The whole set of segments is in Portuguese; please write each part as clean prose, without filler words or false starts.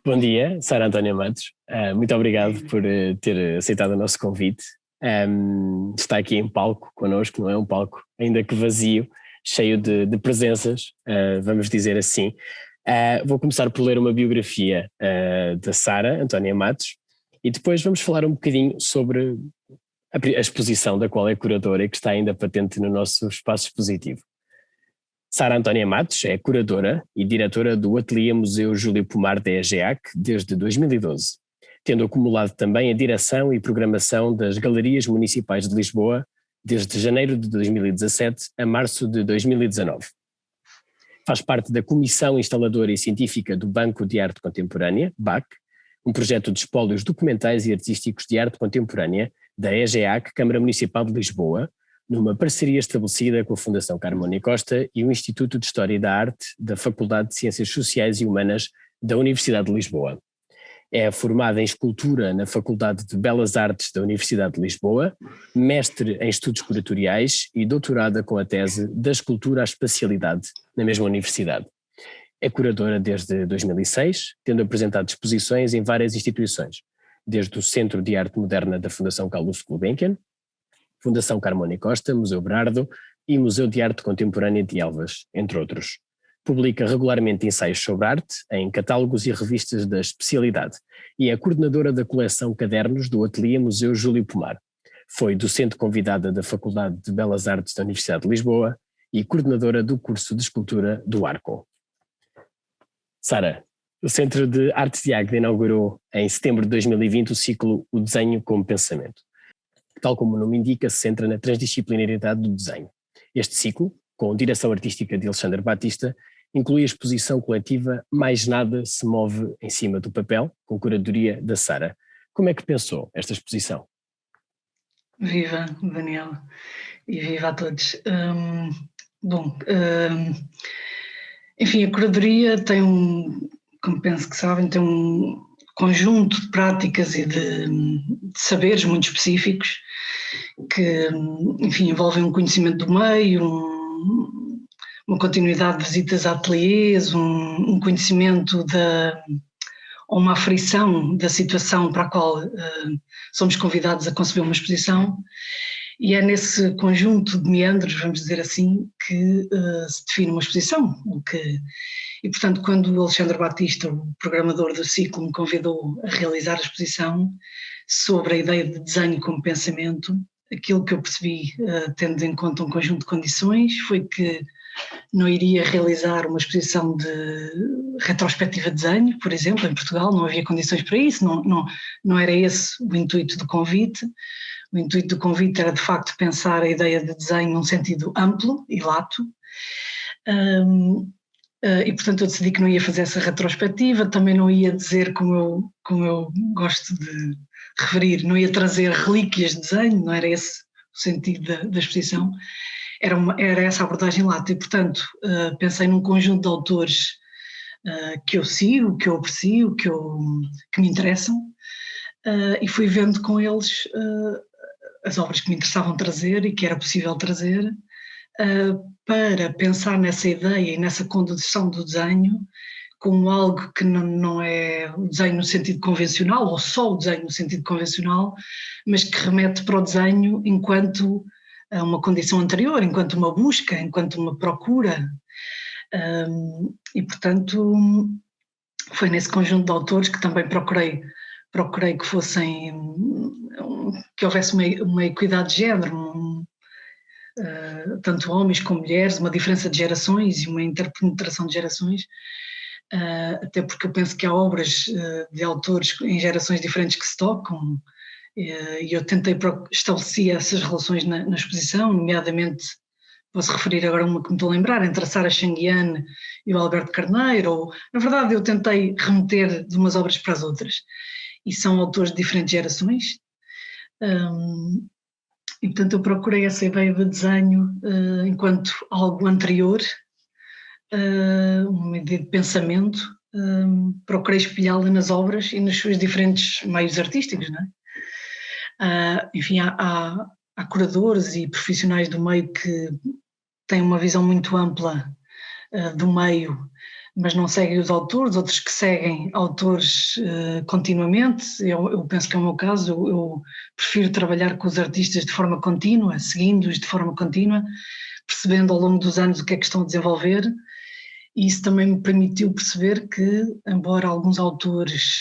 Bom dia, Sara Antónia Matos. Muito obrigado por ter aceitado o nosso convite. Está aqui em palco connosco, não é um palco ainda que vazio, cheio de presenças, vamos dizer assim. Vou começar por ler uma biografia da Sara Antónia Matos e depois vamos falar um bocadinho sobre a exposição da qual é curadora e que está ainda patente no nosso espaço expositivo. Sara Antónia Matos é curadora e diretora do Ateliê Museu Júlio Pomar da EGEAC desde 2012, tendo acumulado também a direção e programação das Galerias Municipais de Lisboa desde janeiro de 2017 a março de 2019. Faz parte da Comissão Instaladora e Científica do Banco de Arte Contemporânea, BAC, um projeto de espólios documentais e artísticos de arte contemporânea da EGEAC, Câmara Municipal de Lisboa, numa parceria estabelecida com a Fundação Carmona e Costa e o Instituto de História da Arte da Faculdade de Ciências Sociais e Humanas da Universidade de Lisboa. É formada em escultura na Faculdade de Belas Artes da Universidade de Lisboa, mestre em estudos curatoriais e doutorada com a tese da escultura à espacialidade na mesma universidade. É curadora desde 2006, tendo apresentado exposições em várias instituições, desde o Centro de Arte Moderna da Fundação Carlos Gulbenkian, Fundação Carmona e Costa, Museu Berardo e Museu de Arte Contemporânea de Elvas, entre outros. Publica regularmente ensaios sobre arte em catálogos e revistas da especialidade e é coordenadora da coleção Cadernos do Ateliê Museu Júlio Pomar. Foi docente convidada da Faculdade de Belas Artes da Universidade de Lisboa e coordenadora do curso de escultura do Arco. Sara, o Centro de Artes de Águeda inaugurou em setembro de 2020 o ciclo O Desenho como Pensamento. Tal como o nome indica, se centra na transdisciplinaridade do desenho. Este ciclo, com direção artística de Alexandre Batista, inclui a exposição coletiva Mais Nada se Move em Cima do Papel, com curadoria da Sara. Como é que pensou esta exposição? Viva, Daniel, e viva a todos. Enfim, a curadoria tem como penso que sabem, tem um conjunto de práticas e de saberes muito específicos que, enfim, envolvem um conhecimento do meio, uma continuidade de visitas a ateliês, um conhecimento ou uma aferição da situação para a qual somos convidados a conceber uma exposição, e é nesse conjunto de meandros, vamos dizer assim, que se define uma exposição. E, portanto, quando o Alexandre Batista, o programador do ciclo, me convidou a realizar a exposição sobre a ideia de desenho como pensamento, aquilo que eu percebi, tendo em conta um conjunto de condições, foi que não iria realizar uma exposição de retrospectiva de desenho, por exemplo, em Portugal, não havia condições para isso, não era esse o intuito do convite. O intuito do convite era, de facto, pensar a ideia de desenho num sentido amplo e lato. E, portanto, eu decidi que não ia fazer essa retrospectiva, também não ia dizer, como eu gosto de referir, não ia trazer relíquias de desenho, não era esse o sentido da exposição, era essa a abordagem lata, e, portanto, pensei num conjunto de autores que eu sigo, que eu aprecio, que me interessam, e fui vendo com eles as obras que me interessavam trazer e que era possível trazer, para pensar nessa ideia e nessa condução do desenho como algo que não é o desenho no sentido convencional, ou só o desenho no sentido convencional, mas que remete para o desenho enquanto uma condição anterior, enquanto uma busca, enquanto uma procura. E, portanto, foi nesse conjunto de autores que também procurei que que houvesse uma equidade de género, tanto homens como mulheres, uma diferença de gerações e uma interpenetração de gerações, até porque eu penso que há obras de autores em gerações diferentes que se tocam, e eu tentei estabelecer essas relações na exposição, nomeadamente, posso referir agora uma que me estou a lembrar, entre a Sara Changuiane e o Alberto Carneiro, na verdade eu tentei remeter de umas obras para as outras, e são autores de diferentes gerações, e portanto eu procurei essa ideia de desenho enquanto algo anterior, uma ideia de pensamento, procurei espelhá-la nas obras e nos seus diferentes meios artísticos, não é? Enfim, há curadores e profissionais do meio que têm uma visão muito ampla do meio, mas não seguem os autores, outros que seguem autores continuamente. Eu penso que é o meu caso, eu prefiro trabalhar com os artistas de forma contínua, seguindo-os de forma contínua, percebendo ao longo dos anos o que é que estão a desenvolver, e isso também me permitiu perceber que, embora alguns autores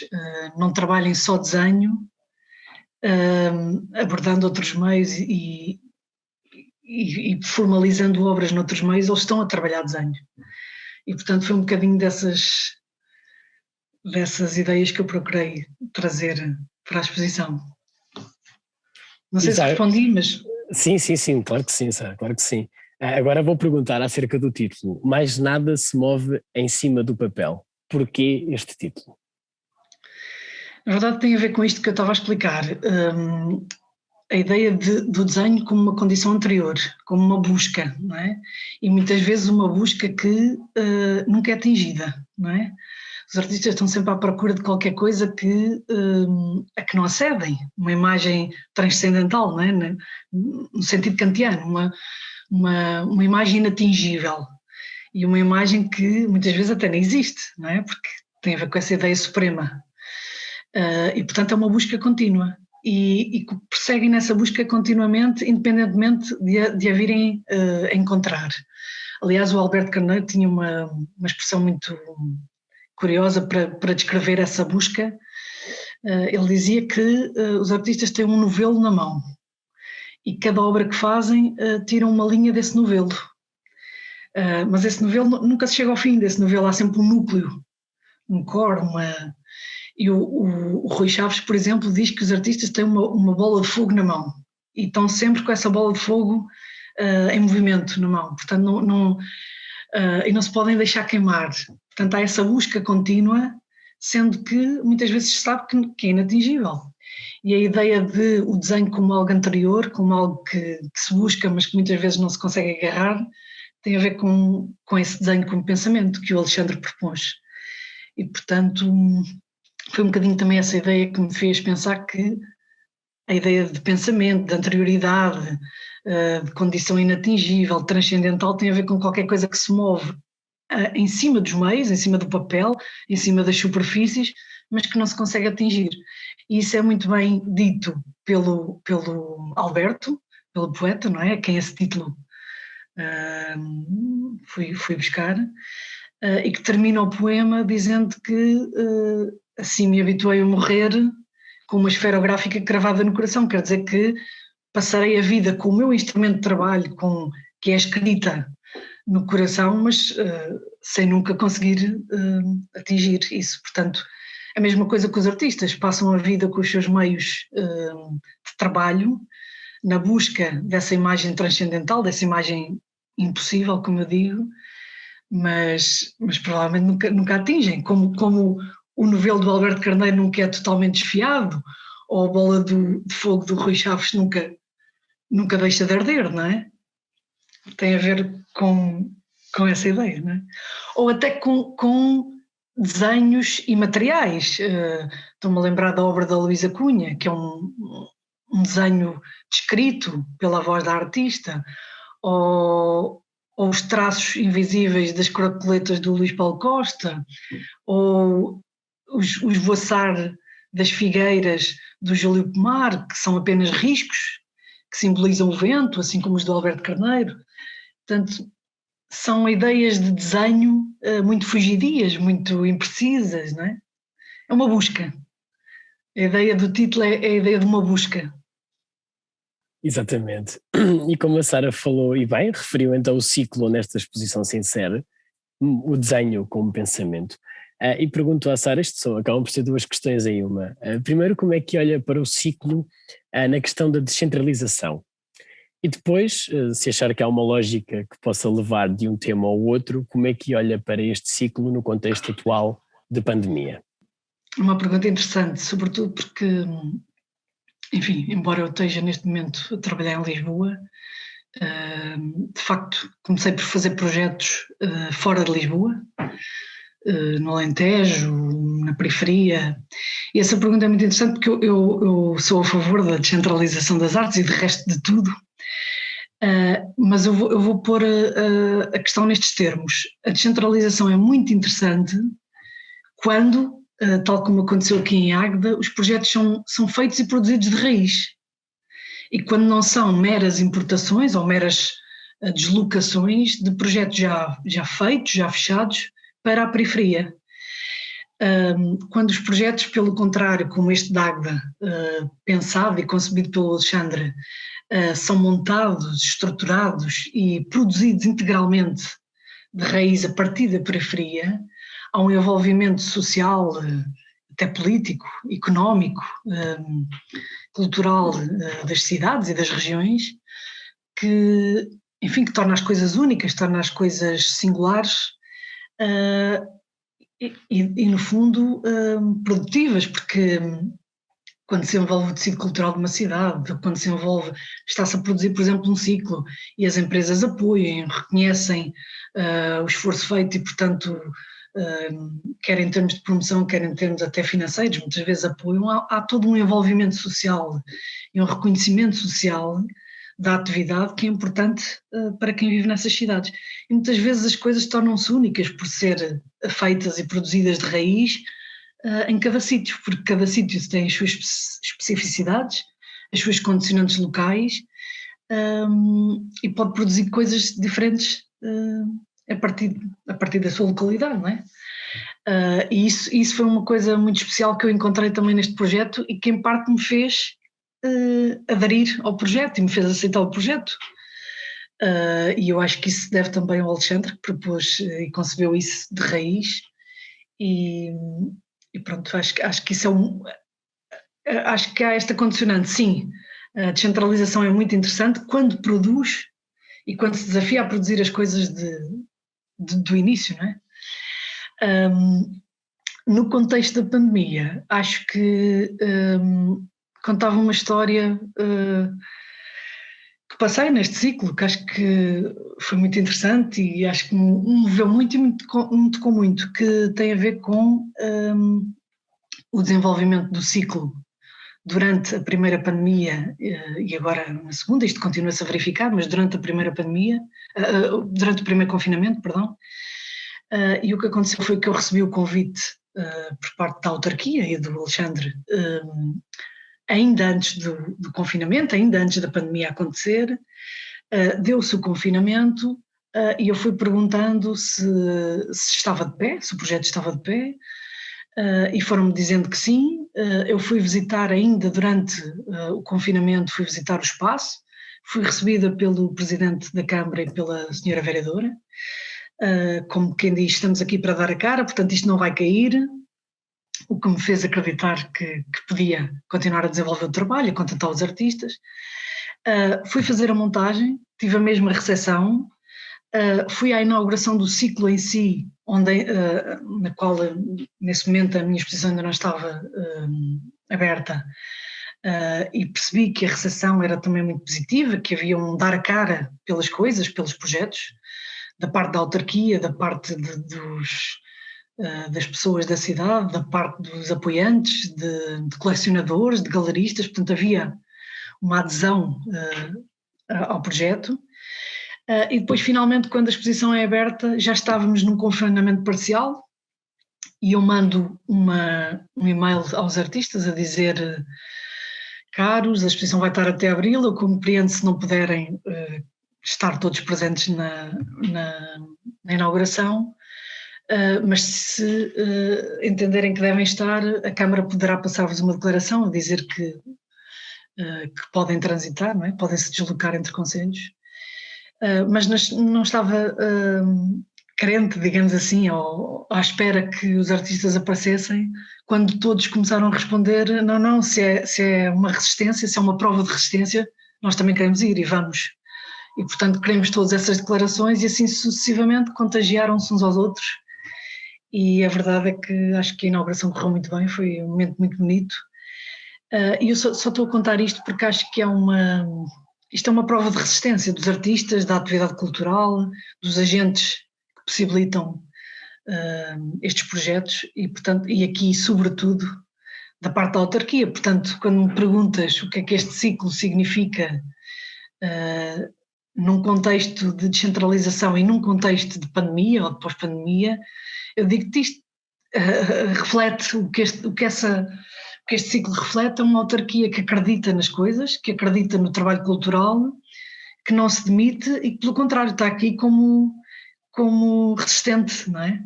não trabalhem só desenho, abordando outros meios e formalizando obras noutros meios, eles estão a trabalhar desenho. E, portanto, foi um bocadinho dessas ideias que eu procurei trazer para a exposição. Não sei se respondi, mas... Sim, claro que sim, Sara, claro que sim. Agora vou perguntar acerca do título. Mais nada se move em cima do papel. Porquê este título? Na verdade tem a ver com isto que eu estava a explicar. A ideia do desenho como uma condição anterior, como uma busca, não é? E muitas vezes uma busca que nunca é atingida, não é? Os artistas estão sempre à procura de qualquer coisa a que não acedem, uma imagem transcendental, não é? No sentido kantiano, uma imagem inatingível e uma imagem que muitas vezes até nem existe, não é? Porque tem a ver com essa ideia suprema. E portanto é uma busca contínua. E perseguem nessa busca continuamente, independentemente de a virem a encontrar. Aliás, o Alberto Carneiro tinha uma expressão muito curiosa para descrever essa busca. Ele dizia que os artistas têm um novelo na mão e cada obra que fazem tiram uma linha desse novelo. Mas esse novelo nunca se chega ao fim desse novelo, há sempre um núcleo, um core, E o Rui Chaves, por exemplo, diz que os artistas têm uma bola de fogo na mão e estão sempre com essa bola de fogo em movimento na mão, portanto e não se podem deixar queimar. Portanto há essa busca contínua, sendo que muitas vezes se sabe que é inatingível. E a ideia de o desenho como algo anterior, como algo que se busca mas que muitas vezes não se consegue agarrar, tem a ver com esse desenho como pensamento que o Alexandre propôs. E portanto... foi um bocadinho também essa ideia que me fez pensar que a ideia de pensamento, de anterioridade, de condição inatingível, transcendental, tem a ver com qualquer coisa que se move em cima dos meios, em cima do papel, em cima das superfícies, mas que não se consegue atingir. E isso é muito bem dito pelo Alberto, pelo poeta, não é? A quem esse título fui buscar, e que termina o poema dizendo que assim me habituei a morrer com uma esferográfica cravada no coração, quer dizer que passarei a vida com o meu instrumento de trabalho, que é a escrita no coração, mas sem nunca conseguir atingir isso. Portanto, a mesma coisa que os artistas, passam a vida com os seus meios de trabalho, na busca dessa imagem transcendental, dessa imagem impossível, como eu digo, mas provavelmente nunca atingem, como o novelo do Alberto Carneiro nunca é totalmente desfiado, ou a bola de fogo do Rui Chaves nunca deixa de arder, não é? Tem a ver com essa ideia, não é? Ou até com desenhos e materiais. Estou-me a lembrar da obra da Luísa Cunha, que é um desenho descrito pela voz da artista, ou os traços invisíveis das cracoletas do Luís Paulo Costa, ou os voaçar das figueiras do Júlio Pomar, que são apenas riscos, que simbolizam o vento, assim como os do Alberto Carneiro. Portanto, são ideias de desenho muito fugidias, muito imprecisas, não é? É uma busca. A ideia do título é a ideia de uma busca. Exatamente. E como a Sara falou, e bem, referiu então o ciclo nesta exposição se insere, o desenho como pensamento. E pergunto à Sara, acabam por ser duas questões em uma. Primeiro, como é que olha para o ciclo na questão da descentralização? E depois, se achar que há uma lógica que possa levar de um tema ao outro, como é que olha para este ciclo no contexto atual de pandemia? Uma pergunta interessante, sobretudo porque, enfim, embora eu esteja neste momento a trabalhar em Lisboa, de facto comecei por fazer projetos fora de Lisboa, no Alentejo, na periferia, e essa pergunta é muito interessante porque eu sou a favor da descentralização das artes e de resto de tudo, Mas eu vou pôr a questão nestes termos. A descentralização é muito interessante quando, tal como aconteceu aqui em Águeda, os projetos são feitos e produzidos de raiz. E quando não são meras importações ou meras deslocações de projetos já feitos, já fechados, para a periferia. Quando os projetos, pelo contrário, como este de Águeda, pensado e concebido pelo Alexandre, são montados, estruturados e produzidos integralmente de raiz a partir da periferia, há um envolvimento social, até político, económico, cultural das cidades e das regiões, que, enfim, que torna as coisas únicas, torna as coisas singulares e no fundo, produtivas, porque quando se envolve o tecido cultural de uma cidade, quando se envolve, está-se a produzir, por exemplo, um ciclo e as empresas apoiam, reconhecem o esforço feito e, portanto, quer em termos de promoção, quer em termos até financeiros, muitas vezes apoiam, há todo um envolvimento social e um reconhecimento social da atividade que é importante para quem vive nessas cidades. E muitas vezes as coisas tornam-se únicas por ser feitas e produzidas de raiz em cada sítio, porque cada sítio tem as suas especificidades, as suas condicionantes locais e pode produzir coisas diferentes a partir da sua localidade, não é? E isso foi uma coisa muito especial que eu encontrei também neste projeto e que em parte me fez aderir ao projeto e me fez aceitar o projeto. E eu acho que isso deve também ao Alexandre, que propôs e concebeu isso de raiz e pronto, acho que isso acho que há esta condicionante, sim, a descentralização é muito interessante quando produz e quando se desafia a produzir as coisas do início, não é? No contexto da pandemia, acho que contava uma história que passei neste ciclo, que acho que foi muito interessante e acho que me moveu muito e me tocou muito, que tem a ver com o desenvolvimento do ciclo durante a primeira pandemia e agora na segunda, isto continua-se a verificar, mas durante a primeira pandemia, durante o primeiro confinamento, perdão, e o que aconteceu foi que eu recebi o convite por parte da autarquia e do Alexandre ainda antes do confinamento, ainda antes da pandemia acontecer, deu-se o confinamento e eu fui perguntando se estava de pé, se o projeto estava de pé, e foram-me dizendo que sim. Eu fui visitar ainda durante o confinamento, fui visitar o espaço, fui recebida pelo Presidente da Câmara e pela Senhora Vereadora, como quem diz, estamos aqui para dar a cara, portanto isto não vai cair, o que me fez acreditar que podia continuar a desenvolver o trabalho, a contentar os artistas. Fui fazer a montagem, tive a mesma recepção, fui à inauguração do ciclo em si, na qual nesse momento a minha exposição ainda não estava aberta, e percebi que a recepção era também muito positiva, que havia um dar a cara pelas coisas, pelos projetos, da parte da autarquia, da parte das pessoas da cidade, da parte dos apoiantes, de colecionadores, de galeristas, portanto havia uma adesão ao projeto. E depois finalmente quando a exposição é aberta já estávamos num confinamento parcial e eu mando um e-mail aos artistas a dizer: caros, a exposição vai estar até abril, eu compreendo se não puderem estar todos presentes na inauguração, mas se entenderem que devem estar, a Câmara poderá passar-vos uma declaração a dizer que podem transitar, não é? Podem se deslocar entre concelhos, mas não estava crente, digamos assim, ou à espera que os artistas aparecessem, quando todos começaram a responder: não, se é uma resistência, se é uma prova de resistência, nós também queremos ir e vamos. E portanto queremos todas essas declarações, e assim sucessivamente contagiaram-se uns aos outros. E a verdade é que acho que a inauguração correu muito bem, foi um momento muito bonito. E eu só estou a contar isto porque acho que isto é uma prova de resistência dos artistas, da atividade cultural, dos agentes que possibilitam estes projetos e aqui sobretudo da parte da autarquia. Portanto, quando me perguntas o que é que este ciclo significa num contexto de descentralização e num contexto de pandemia ou de pós-pandemia, eu digo que isto reflete o que este ciclo reflete, é uma autarquia que acredita nas coisas, que acredita no trabalho cultural, que não se demite e que, pelo contrário, está aqui como resistente, não é?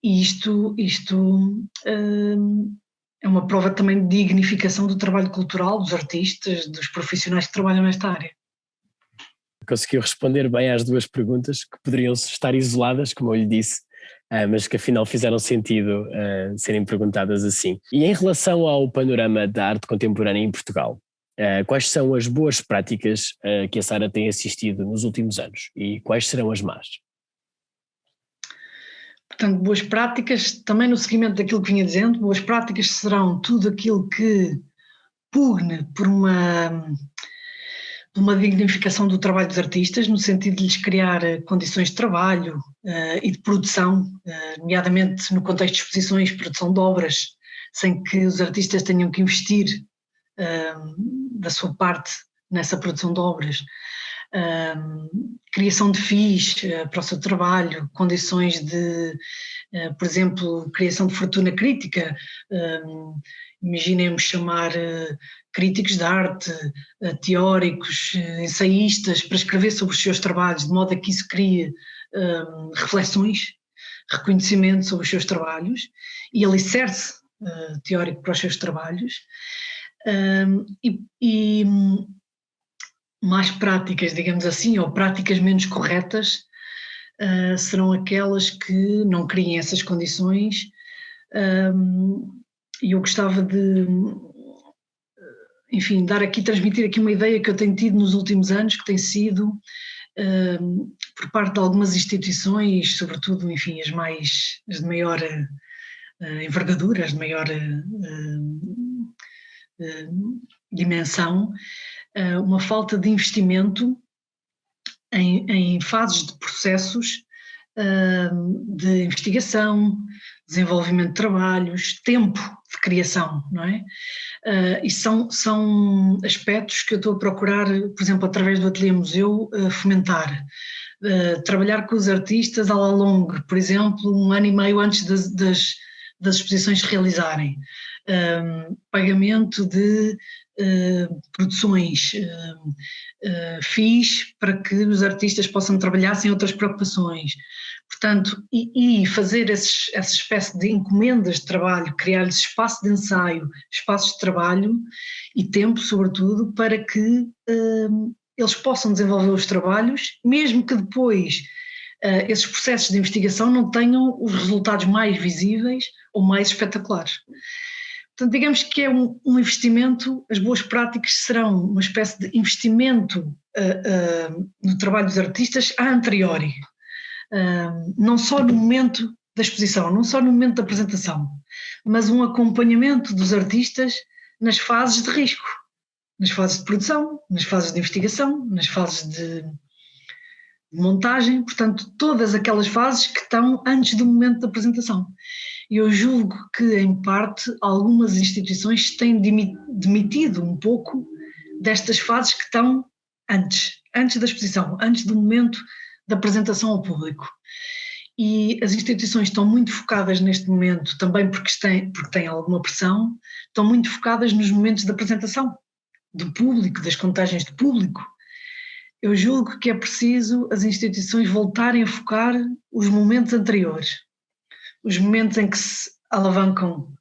E isto é uma prova também de dignificação do trabalho cultural, dos artistas, dos profissionais que trabalham nesta área. Conseguiu responder bem às duas perguntas, que poderiam estar isoladas, como eu lhe disse, mas que afinal fizeram sentido serem perguntadas assim. E em relação ao panorama da arte contemporânea em Portugal, quais são as boas práticas que a Sara tem assistido nos últimos anos e quais serão as más? Portanto, boas práticas, também no seguimento daquilo que vinha dizendo, boas práticas serão tudo aquilo que pugne por uma dignificação do trabalho dos artistas, no sentido de lhes criar condições de trabalho e de produção, nomeadamente no contexto de exposições, produção de obras, sem que os artistas tenham que investir da sua parte nessa produção de obras. Criação de FIIs para o seu trabalho, condições de, por exemplo, criação de fortuna crítica. Imaginemos chamar críticos de arte, teóricos, ensaístas, para escrever sobre os seus trabalhos, de modo a que isso crie reflexões, reconhecimento sobre os seus trabalhos e alicerce teórico para os seus trabalhos. E mais práticas, digamos assim, ou práticas menos corretas, serão aquelas que não criem essas condições. E eu gostava de, enfim, transmitir aqui uma ideia que eu tenho tido nos últimos anos, que tem sido, por parte de algumas instituições, sobretudo, enfim, as de maior envergadura, as de maior dimensão, uma falta de investimento em fases de processos de investigação, desenvolvimento de trabalhos, tempo de criação, não é? E são aspectos que eu estou a procurar, por exemplo, através do Ateliê Museu, fomentar. Trabalhar com os artistas à la longue, por exemplo, 1 ano e meio antes das exposições se realizarem. Pagamento de produções, FIIs para que os artistas possam trabalhar sem outras preocupações. Portanto, e fazer essa espécie de encomendas de trabalho, criar-lhes espaço de ensaio, espaços de trabalho e tempo, sobretudo, para que eles possam desenvolver os trabalhos, mesmo que depois esses processos de investigação não tenham os resultados mais visíveis ou mais espetaculares. Portanto, digamos que é um investimento, as boas práticas serão uma espécie de investimento no trabalho dos artistas a anteriori, não só no momento da exposição, não só no momento da apresentação, mas um acompanhamento dos artistas nas fases de risco, nas fases de produção, nas fases de investigação, nas fases de montagem, portanto, todas aquelas fases que estão antes do momento da apresentação. E eu julgo que, em parte, algumas instituições têm demitido um pouco destas fases que estão antes da exposição, antes do momento da apresentação ao público. E as instituições estão muito focadas neste momento, também porque têm alguma pressão, estão muito focadas nos momentos da apresentação, do público, das contagens de público. Eu julgo que é preciso as instituições voltarem a focar os momentos anteriores, os momentos em que se alavancam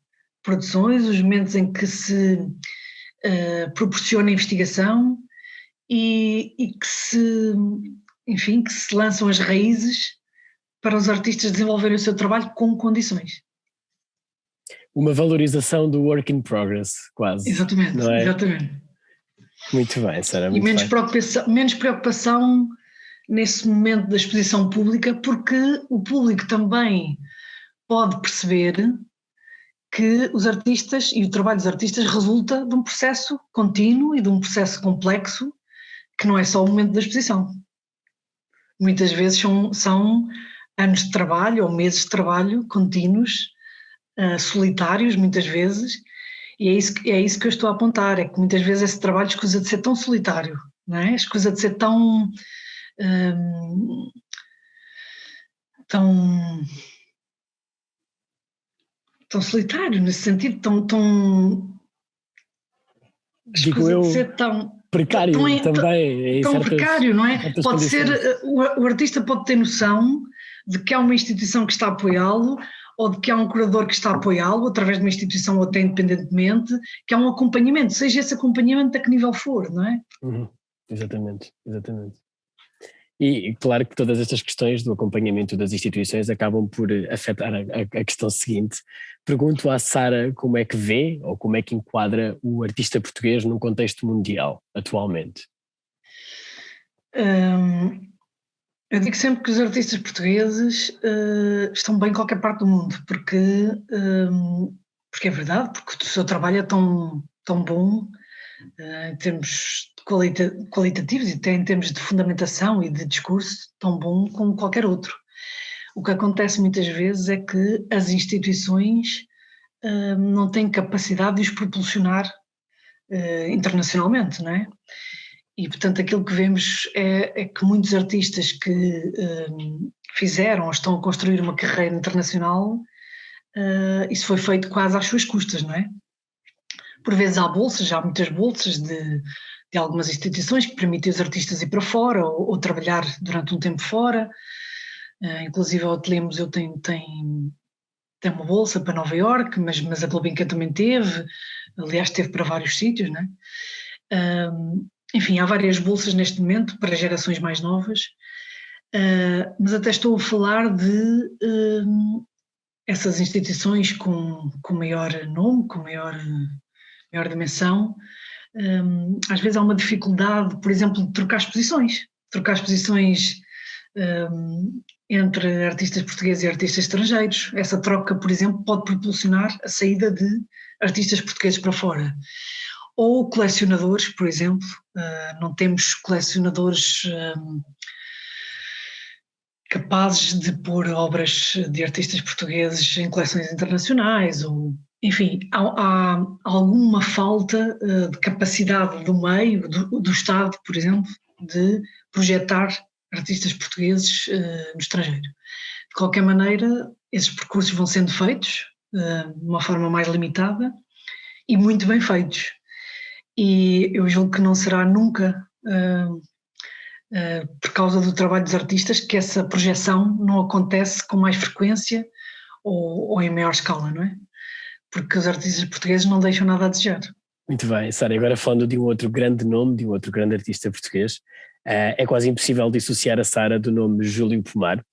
produções, os momentos em que se proporciona investigação e que se lançam as raízes para os artistas desenvolverem o seu trabalho com condições. Uma valorização do work in progress, quase. Exatamente, não é? Exatamente. Muito bem, Sara. E menos preocupação nesse momento da exposição pública, porque o público também pode perceber que os artistas e o trabalho dos artistas resulta de um processo contínuo e de um processo complexo, que não é só o momento da exposição. Muitas vezes são anos de trabalho ou meses de trabalho contínuos, solitários muitas vezes, e é isso que eu estou a apontar, é que muitas vezes esse trabalho escusa de ser tão solitário, não é? Escusa de ser tão tão solitário, nesse sentido, digo eu, precário também. Tão precário, não é? Pode ser, o artista pode ter noção de que há uma instituição que está a apoiá-lo, ou de que há um curador que está a apoiá-lo, através de uma instituição ou até independentemente, que há um acompanhamento, seja esse acompanhamento a que nível for, não é? Exatamente. E claro que todas estas questões do acompanhamento das instituições acabam por afetar a questão seguinte. Pergunto à Sara como é que vê ou como é que enquadra o artista português num contexto mundial atualmente. Eu digo sempre que os artistas portugueses estão bem em qualquer parte do mundo, porque é verdade, porque o seu trabalho é tão bom em termos qualitativos e até em termos de fundamentação e de discurso, tão bom como qualquer outro. O que acontece muitas vezes é que as instituições não têm capacidade de os propulsionar internacionalmente, não é? E, portanto, aquilo que vemos é que muitos artistas que fizeram ou estão a construir uma carreira internacional, isso foi feito quase às suas custas, não é? Por vezes há muitas bolsas de algumas instituições que permitem os artistas ir para fora ou trabalhar durante um tempo fora. Inclusive o Ateliê Museu tem uma bolsa para Nova Iorque, mas a Gulbenkian também teve, aliás teve para vários sítios, não é? Enfim, há várias bolsas neste momento para gerações mais novas, mas até estou a falar de essas instituições com maior nome, com maior dimensão. Às vezes há uma dificuldade, por exemplo, de trocar exposições entre artistas portugueses e artistas estrangeiros. Essa troca, por exemplo, pode propulsionar a saída de artistas portugueses para fora. Ou colecionadores, por exemplo, não temos colecionadores capazes de pôr obras de artistas portugueses em coleções internacionais, ou, enfim, há alguma falta de capacidade do meio, do Estado, por exemplo, de projetar artistas portugueses no estrangeiro. De qualquer maneira, esses percursos vão sendo feitos de uma forma mais limitada e muito bem feitos. E eu julgo que não será nunca por causa do trabalho dos artistas que essa projeção não acontece com mais frequência ou em maior escala, não é? Porque os artistas portugueses não deixam nada a desejar. Muito bem, Sara, agora falando de um outro grande nome, de um outro grande artista português, é quase impossível dissociar a Sara do nome Júlio Pomar.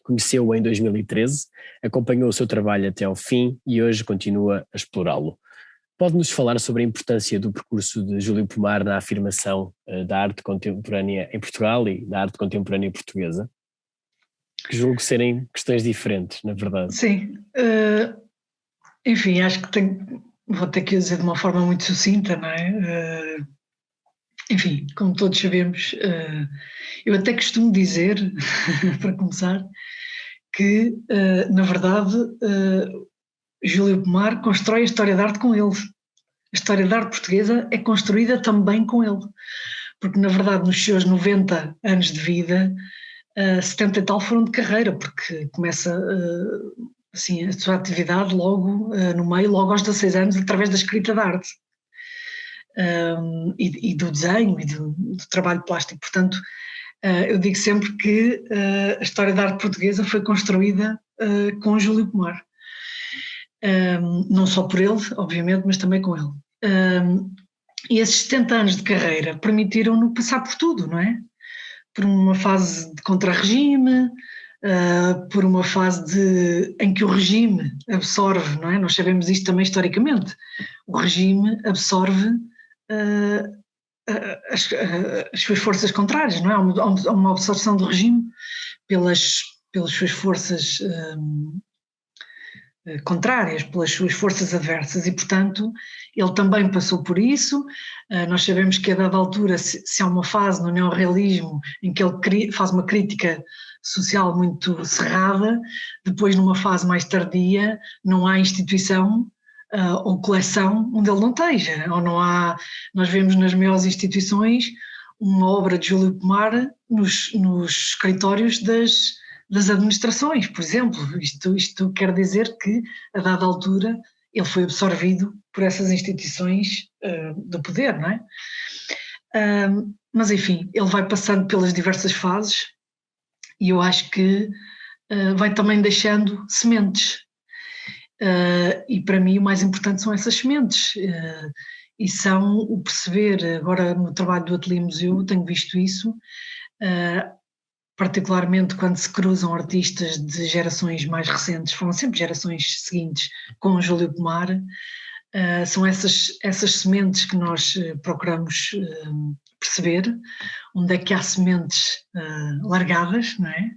Conheceu-o em 2013, acompanhou o seu trabalho até ao fim e hoje continua a explorá-lo. Pode-nos falar sobre a importância do percurso de Júlio Pomar na afirmação da arte contemporânea em Portugal e da arte contemporânea portuguesa? Que julgo serem questões diferentes, na verdade. Sim. Enfim, acho que vou ter que dizer de uma forma muito sucinta, não é? Enfim, como todos sabemos, eu até costumo dizer, para começar, que, na verdade, Júlio Pomar constrói a história da arte com ele. A história da arte portuguesa é construída também com ele. Porque, na verdade, nos seus 90 anos de vida, 70 e tal foram de carreira, porque começa assim, a sua atividade logo no meio, logo aos 16 anos, através da escrita de arte. E do desenho e do trabalho plástico. Portanto, eu digo sempre que a história da arte portuguesa foi construída com Júlio Pomar. Não só por ele, obviamente, mas também com ele. E esses 70 anos de carreira permitiram-no passar por tudo, não é? Por uma fase de contra-regime, por uma fase em que o regime absorve, não é? Nós sabemos isto também historicamente. O regime absorve as suas forças contrárias, não é? Há uma absorção do regime pelas suas forças contrárias, pelas suas forças adversas, e portanto ele também passou por isso. Nós sabemos que a dada altura, se há uma fase no neorrealismo em que ele faz uma crítica social muito cerrada, depois numa fase mais tardia não há instituição ou coleção onde ele não esteja, ou não há. Nós vemos nas maiores instituições uma obra de Júlio Pomar nos escritórios das administrações, por exemplo. Isto quer dizer que, a dada altura, ele foi absorvido por essas instituições do poder, não é? Mas, enfim, ele vai passando pelas diversas fases e eu acho que vai também deixando sementes. E para mim o mais importante são essas sementes e são o perceber, agora no trabalho do Ateliê Museu tenho visto isso, particularmente quando se cruzam artistas de gerações mais recentes, foram sempre gerações seguintes com o Júlio Pomar, são essas sementes que nós procuramos perceber, onde é que há sementes largadas, não é?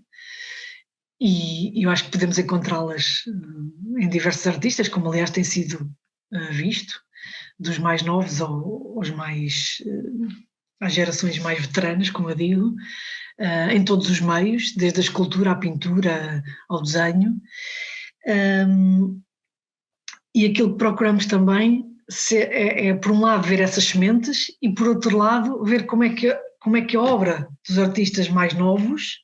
E eu acho que podemos encontrá-las em diversos artistas, como aliás tem sido visto, dos mais novos aos mais, às gerações mais veteranas, como eu digo, em todos os meios, desde a escultura à pintura ao desenho. E aquilo que procuramos também é por um lado ver essas sementes e por outro lado ver como é que a obra dos artistas mais novos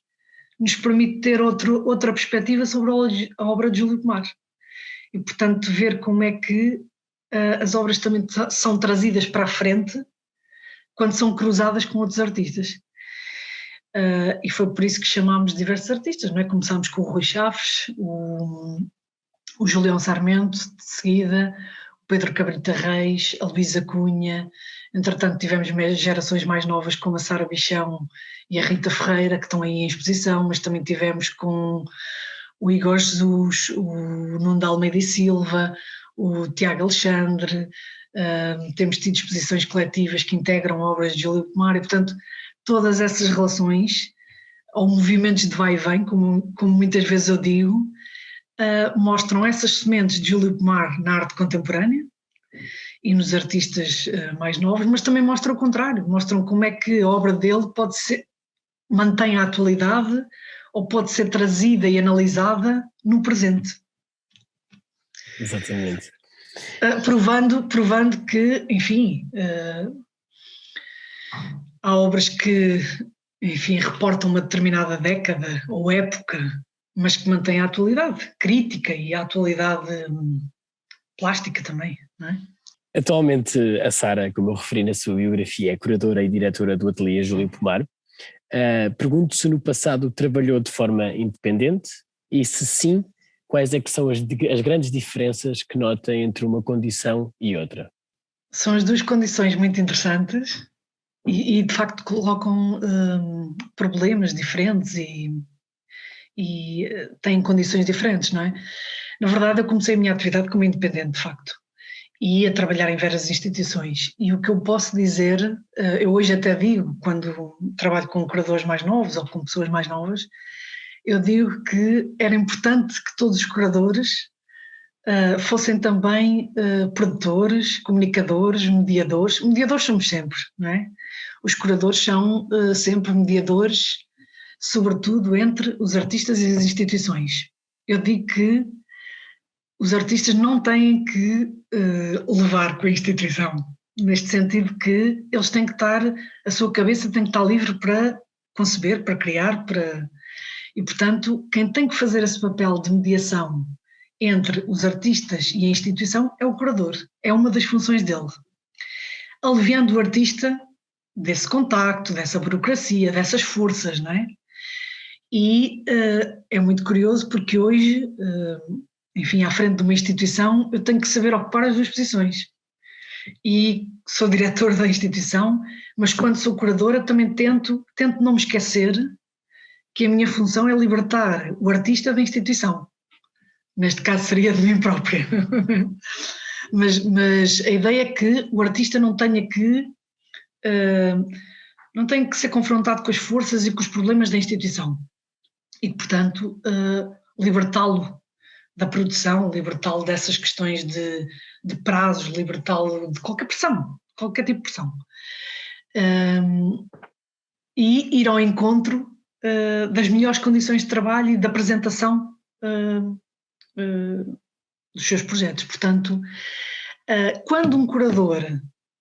nos permite ter outra perspectiva sobre a obra de Júlio Pomar. E, portanto, ver como é que as obras também são trazidas para a frente quando são cruzadas com outros artistas. E foi por isso que chamámos diversos artistas, não é? Começámos com o Rui Chaves, o Julião Sarmento, de seguida, o Pedro Cabrita Reis, a Luísa Cunha. Entretanto, tivemos gerações mais novas como a Sara Bichão e a Rita Ferreira, que estão aí em exposição, mas também tivemos com o Igor Jesus, o Nuno de Almeida e Silva, o Tiago Alexandre, temos tido exposições coletivas que integram obras de Júlio Pomar e, portanto, todas essas relações, ou movimentos de vai e vem, como muitas vezes eu digo, mostram essas sementes de Júlio Pomar na arte contemporânea e nos artistas mais novos, mas também mostram o contrário, mostram como é que a obra dele mantém a atualidade ou pode ser trazida e analisada no presente. Exatamente. Provando que, enfim, há obras que, enfim, reportam uma determinada década ou época, mas que mantêm a atualidade crítica e a atualidade plástica também, não é? Atualmente a Sara, como eu referi na sua biografia, é curadora e diretora do Ateliê Júlio Pomar. Pergunto se no passado trabalhou de forma independente e, se sim, quais é que são as grandes diferenças que nota entre uma condição e outra? São as duas condições muito interessantes e de facto colocam problemas diferentes e têm condições diferentes, não é? Na verdade, eu comecei a minha atividade como independente, de facto, e ia trabalhar em várias instituições. E o que eu posso dizer, eu hoje até digo, quando trabalho com curadores mais novos ou com pessoas mais novas, eu digo que era importante que todos os curadores fossem também produtores, comunicadores, mediadores. Mediadores somos sempre, não é? Os curadores são sempre mediadores, sobretudo entre os artistas e as instituições. Eu digo que os artistas não têm que levar com a instituição, neste sentido que eles têm que estar, a sua cabeça tem que estar livre para conceber, para criar, e portanto quem tem que fazer esse papel de mediação entre os artistas e a instituição é o curador, é uma das funções dele, aliviando o artista desse contacto, dessa burocracia, dessas forças, não é? E é muito curioso porque hoje, enfim, à frente de uma instituição, eu tenho que saber ocupar as duas posições. E sou diretor da instituição, mas quando sou curadora também tento não me esquecer que a minha função é libertar o artista da instituição. Neste caso seria de mim própria. mas a ideia é que o artista não tenha que ser confrontado com as forças e com os problemas da instituição. E, portanto, libertá-lo da produção, libertá-lo dessas questões de prazos, libertá-lo de qualquer pressão, qualquer tipo de pressão. E ir ao encontro das melhores condições de trabalho e de apresentação dos seus projetos. Portanto, quando um curador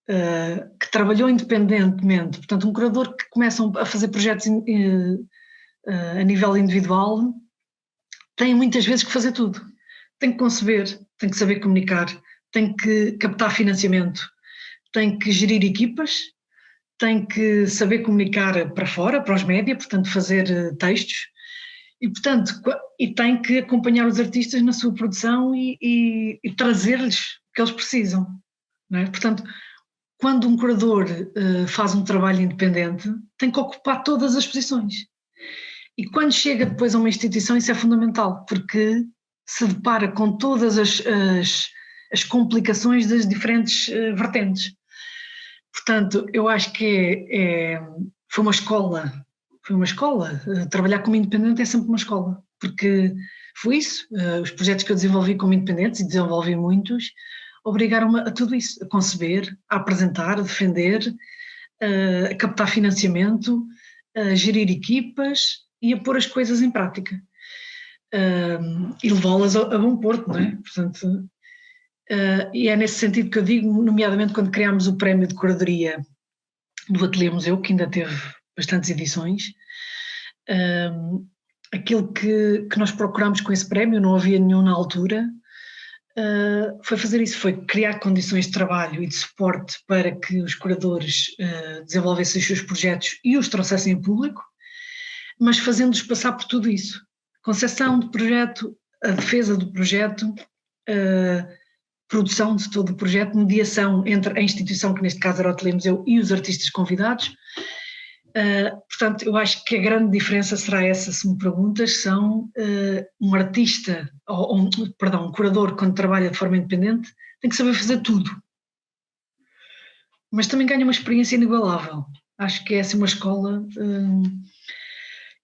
que trabalhou independentemente, portanto, um curador que começa a fazer projetos a nível individual, tem muitas vezes que fazer tudo. Tem que conceber, tem que saber comunicar, tem que captar financiamento, tem que gerir equipas, tem que saber comunicar para fora, para os média, portanto fazer textos, e portanto tem que acompanhar os artistas na sua produção e trazer-lhes o que eles precisam, não é? Portanto, quando um curador faz um trabalho independente, tem que ocupar todas as posições. E quando chega depois a uma instituição, isso é fundamental, porque se depara com todas as complicações das diferentes vertentes. Portanto, eu acho que foi uma escola, trabalhar como independente é sempre uma escola, porque foi isso, os projetos que eu desenvolvi como independentes, e desenvolvi muitos, obrigaram-me a tudo isso, a conceber, a apresentar, a defender, a captar financiamento, a gerir equipas e a pôr as coisas em prática. E levá-las a bom porto, não é? Portanto, e é nesse sentido que eu digo, nomeadamente quando criámos o prémio de curadoria do Ateliê Museu, que ainda teve bastantes edições, aquilo que nós procurámos com esse prémio, não havia nenhum na altura, foi fazer isso, foi criar condições de trabalho e de suporte para que os curadores desenvolvessem os seus projetos e os trouxessem em público, mas fazendo-os passar por tudo isso. Concepção do projeto, a defesa do projeto, produção de todo o projeto, mediação entre a instituição, que neste caso era o Ateliê Museu, e os artistas convidados. Portanto, eu acho que a grande diferença será essa, se me perguntas, são um artista, um curador, quando trabalha de forma independente, tem que saber fazer tudo. Mas também ganha uma experiência inigualável. Acho que é assim uma escola.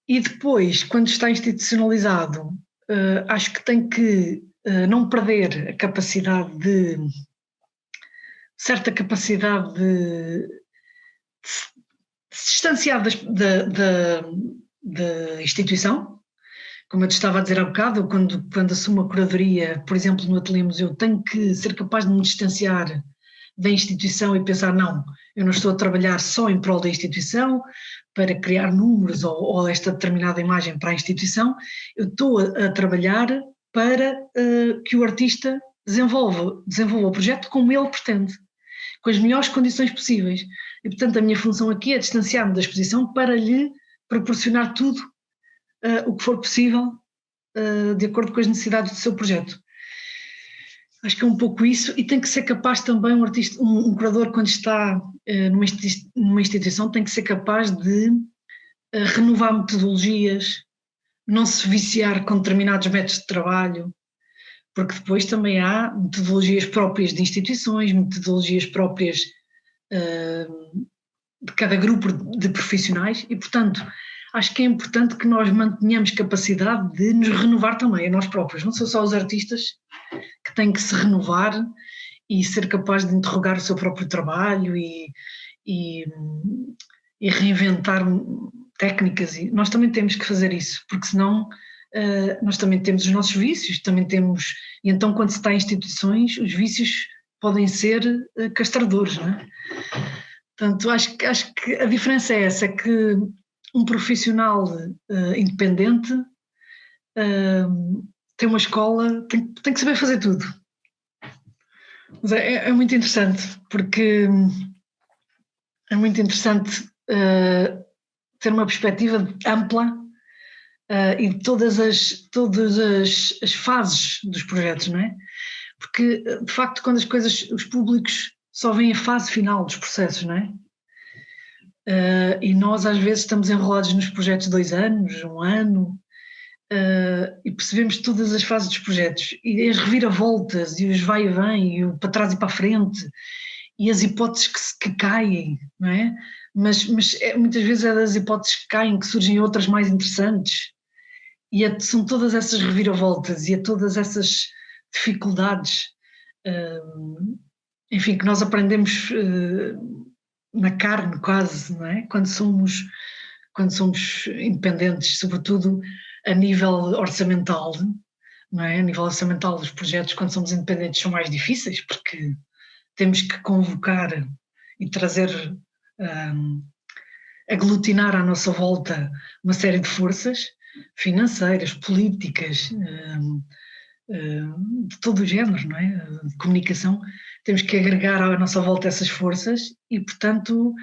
E depois, quando está institucionalizado, acho que tem que não perder a capacidade certa capacidade de se distanciar da instituição. Como eu te estava a dizer há bocado, quando assumo a curadoria, por exemplo, no Ateliê Museu, tenho que ser capaz de me distanciar da instituição e pensar, não, eu não estou a trabalhar só em prol da instituição, para criar números ou esta determinada imagem para a instituição, eu estou a trabalhar para que o artista desenvolva o projeto como ele pretende, com as melhores condições possíveis. E, portanto, a minha função aqui é distanciar-me da exposição para lhe proporcionar tudo o que for possível de acordo com as necessidades do seu projeto. Acho que é um pouco isso, e tem que ser capaz também, um curador, quando está numa instituição, tem que ser capaz de renovar metodologias, não se viciar com determinados métodos de trabalho, porque depois também há metodologias próprias de instituições, metodologias próprias de cada grupo de profissionais, e, portanto, acho que é importante que nós mantenhamos capacidade de nos renovar também, a nós próprios. Não são só os artistas que têm que se renovar e ser capaz de interrogar o seu próprio trabalho e reinventar técnicas. E nós também temos que fazer isso, porque senão nós também temos os nossos vícios, também temos, e então quando se está em instituições, os vícios podem ser castradores, não é? Portanto, acho que a diferença é essa, é que um profissional independente tem uma escola, tem que saber fazer tudo. Mas é muito interessante, porque é muito interessante ter uma perspectiva ampla e de todas as fases dos projetos, não é? Porque, de facto, quando os públicos só veem a fase final dos processos, não é? E nós às vezes estamos enrolados nos projetos 2 anos, 1 ano, e percebemos todas as fases dos projetos, e as reviravoltas, e os vai e vem, e o para trás e para a frente, e as hipóteses que caem, não é? Mas muitas vezes é das hipóteses que caem que surgem outras mais interessantes, e são todas essas reviravoltas e todas essas dificuldades, enfim, que nós aprendemos na carne quase, não é? Quando somos independentes, sobretudo a nível orçamental, não é? A nível orçamental dos projetos, quando somos independentes, são mais difíceis, porque temos que convocar e trazer, aglutinar à nossa volta uma série de forças financeiras, políticas, de todo o género, não é? De comunicação. Temos que agregar à nossa volta essas forças e, portanto,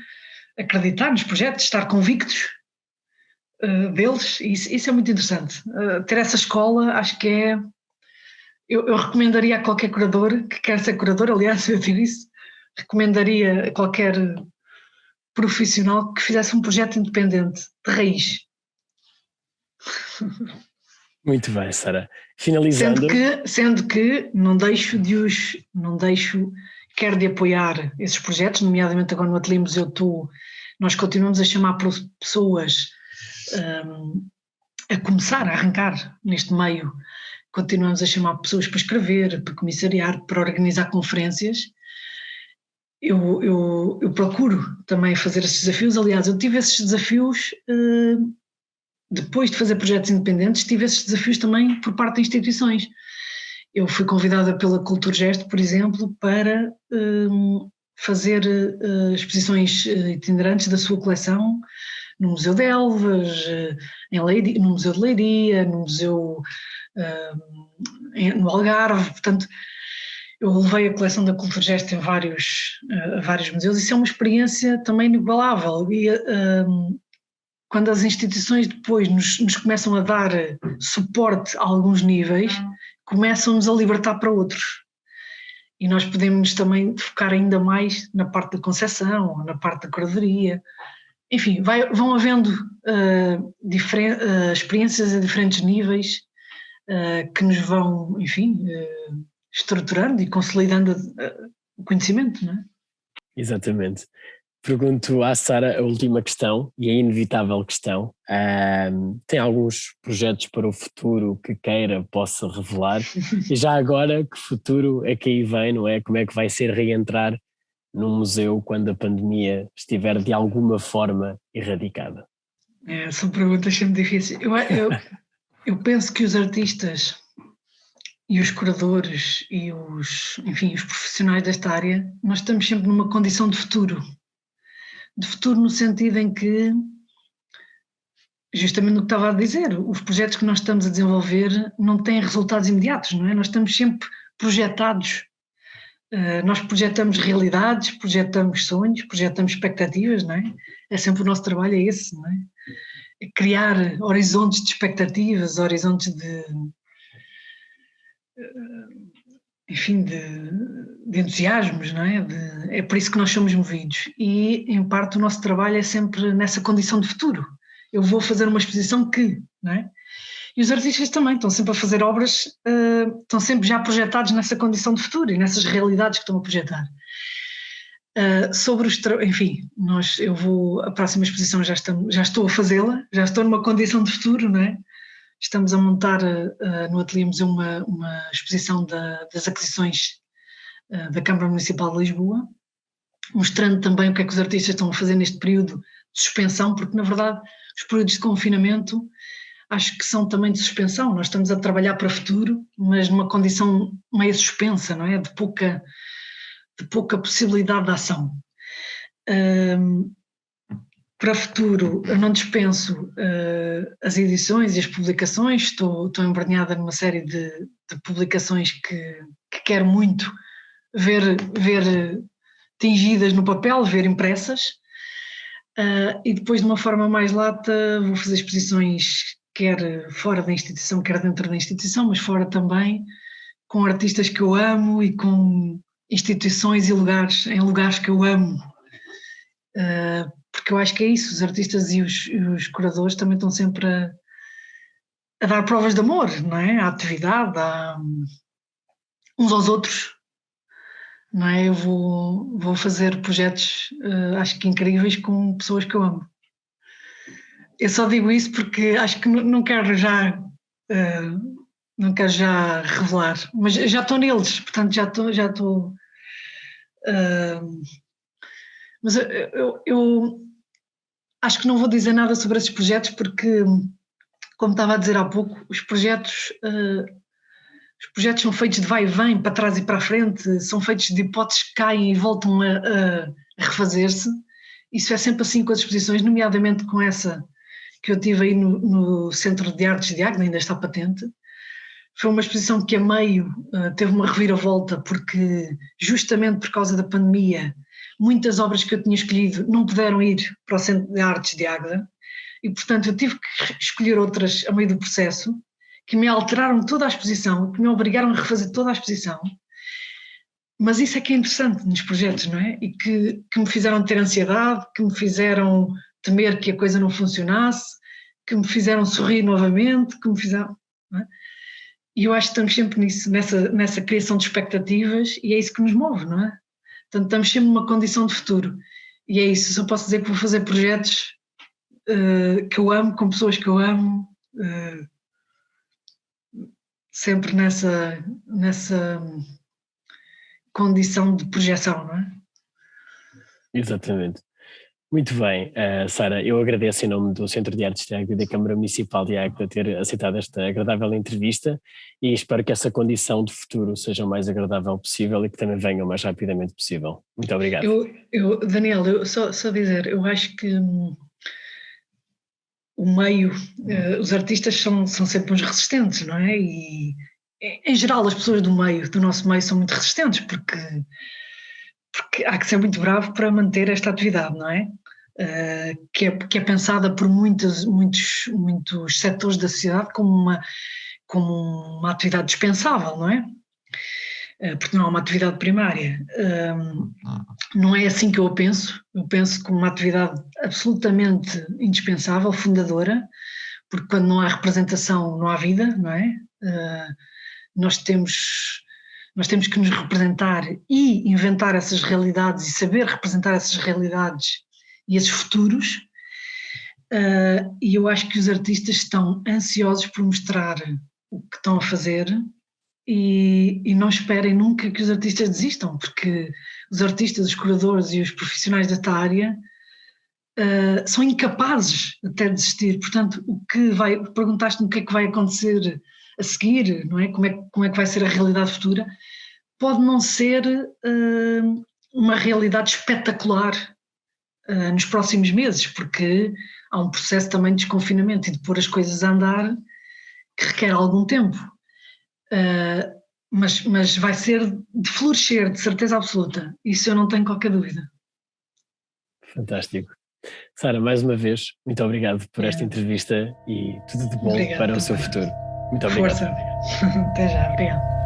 acreditar nos projetos, estar convictos deles. Isso é muito interessante. Ter essa escola, acho que é... Eu recomendaria a qualquer curador que quer ser curador, aliás, eu digo isso, recomendaria a qualquer profissional que fizesse um projeto independente, de raiz. Muito bem, Sara. Finalizando... Sendo que não deixo, quero de apoiar esses projetos, nomeadamente agora no Ateliê Museu nós continuamos a chamar pessoas a começar a arrancar neste meio, continuamos a chamar pessoas para escrever, para comissariar, para organizar conferências. Eu procuro também fazer esses desafios, aliás, eu tive esses desafios depois de fazer projetos independentes, tive esses desafios também por parte de instituições. Eu fui convidada pela Culturgesto, por exemplo, para fazer exposições itinerantes da sua coleção no Museu de Elvas, no Museu de Leiria, no Museu no Algarve. Portanto, eu levei a coleção da Culturgesto em vários museus. Isso é uma experiência também inigualável. E quando as instituições depois nos começam a dar suporte a alguns níveis, começam-nos a libertar para outros. E nós podemos também focar ainda mais na parte da concepção, na parte da curadoria. Enfim, vão havendo experiências a diferentes níveis que nos vão, enfim, estruturando e consolidando o conhecimento, não é? Exatamente. Pergunto à Sara a última questão, e a inevitável questão. Tem alguns projetos para o futuro que possa revelar? E já agora, que futuro é que aí vem, não é? Como é que vai ser reentrar num museu quando a pandemia estiver de alguma forma erradicada? São perguntas sempre difíceis. Eu penso que os artistas e os curadores e os profissionais desta área, nós estamos sempre numa condição de futuro. De futuro no sentido em que, justamente o que estava a dizer, os projetos que nós estamos a desenvolver não têm resultados imediatos, não é? Nós estamos sempre projetados, nós projetamos realidades, projetamos sonhos, projetamos expectativas, não é? É sempre o nosso trabalho, é esse, não é? É criar horizontes de expectativas, horizontes de entusiasmos, não é? É por isso que nós somos movidos e, em parte, o nosso trabalho é sempre nessa condição de futuro. Eu vou fazer uma exposição que, não é? E os artistas também estão sempre a fazer obras, estão sempre já projetados nessa condição de futuro e nessas realidades que estão a projetar. A próxima exposição já estou a fazê-la, já estou numa condição de futuro, não é? Estamos a montar no Ateliê Museu uma exposição das aquisições da Câmara Municipal de Lisboa, mostrando também o que é que os artistas estão a fazer neste período de suspensão, porque na verdade os períodos de confinamento acho que são também de suspensão. Nós estamos a trabalhar para o futuro, mas numa condição meio suspensa, não é? De pouca possibilidade de ação. Para o futuro, eu não dispenso as edições e as publicações, estou embrenhada numa série de publicações que quero muito ver tingidas no papel, ver impressas, e depois, de uma forma mais lata, vou fazer exposições quer fora da instituição, quer dentro da instituição, mas fora também, com artistas que eu amo e com instituições e em lugares que eu amo. Porque eu acho que é isso, os artistas e os curadores também estão sempre a dar provas de amor, não é? À atividade, uns aos outros, não é? Eu vou fazer projetos, acho que incríveis, com pessoas que eu amo. Eu só digo isso porque acho que não quero já revelar, mas já estou neles, portanto já estou mas eu acho que não vou dizer nada sobre esses projetos porque, como estava a dizer há pouco, os projetos são feitos de vai e vem, para trás e para a frente, são feitos de hipóteses que caem e voltam a refazer-se. Isso é sempre assim com as exposições, nomeadamente com essa que eu tive aí no Centro de Artes de Águeda, ainda está patente. Foi uma exposição que a meio teve uma reviravolta, porque justamente por causa da pandemia, muitas obras que eu tinha escolhido não puderam ir para o Centro de Artes de Águeda, e portanto eu tive que escolher outras a meio do processo, que me alteraram toda a exposição, que me obrigaram a refazer toda a exposição. Mas isso é que é interessante nos projetos, não é? E que me fizeram ter ansiedade, que me fizeram temer que a coisa não funcionasse, que me fizeram sorrir novamente, que me fizeram... Não é? E eu acho que estamos sempre nisso, nessa criação de expectativas, e é isso que nos move, não é? Portanto, estamos sempre numa condição de futuro. E é isso, só posso dizer que vou fazer projetos que eu amo, com pessoas que eu amo, sempre nessa condição de projeção, não é? Exatamente. Muito bem, Sara, eu agradeço em nome do Centro de Artes de Águeda e da Câmara Municipal de Águeda ter aceitado esta agradável entrevista e espero que essa condição de futuro seja o mais agradável possível e que também venha o mais rapidamente possível. Muito obrigado. Daniel, só dizer, eu acho que o meio, os artistas são sempre uns resistentes, não é? E em geral as pessoas do nosso meio são muito resistentes, porque há que ser muito bravo para manter esta atividade, não é? Que é pensada por muitos setores da sociedade como uma atividade dispensável, não é? Porque não é uma atividade primária. Não é assim que eu penso como uma atividade absolutamente indispensável, fundadora, porque quando não há representação não há vida, não é? Nós temos que nos representar e inventar essas realidades e saber representar essas realidades e esses futuros, e eu acho que os artistas estão ansiosos por mostrar o que estão a fazer e não esperem nunca que os artistas desistam, porque os artistas, os curadores e os profissionais desta área são incapazes até de desistir. Portanto, perguntaste-me o que é que vai acontecer a seguir, não é? Como é que vai ser a realidade futura? Pode não ser uma realidade espetacular nos próximos meses, porque há um processo também de desconfinamento e de pôr as coisas a andar que requer algum tempo. Mas vai ser de florescer, de certeza absoluta. Isso eu não tenho qualquer dúvida. Fantástico. Sara, mais uma vez, muito obrigado por esta entrevista e tudo de bom para o seu futuro. Muito obrigado. Força. Até já, obrigado.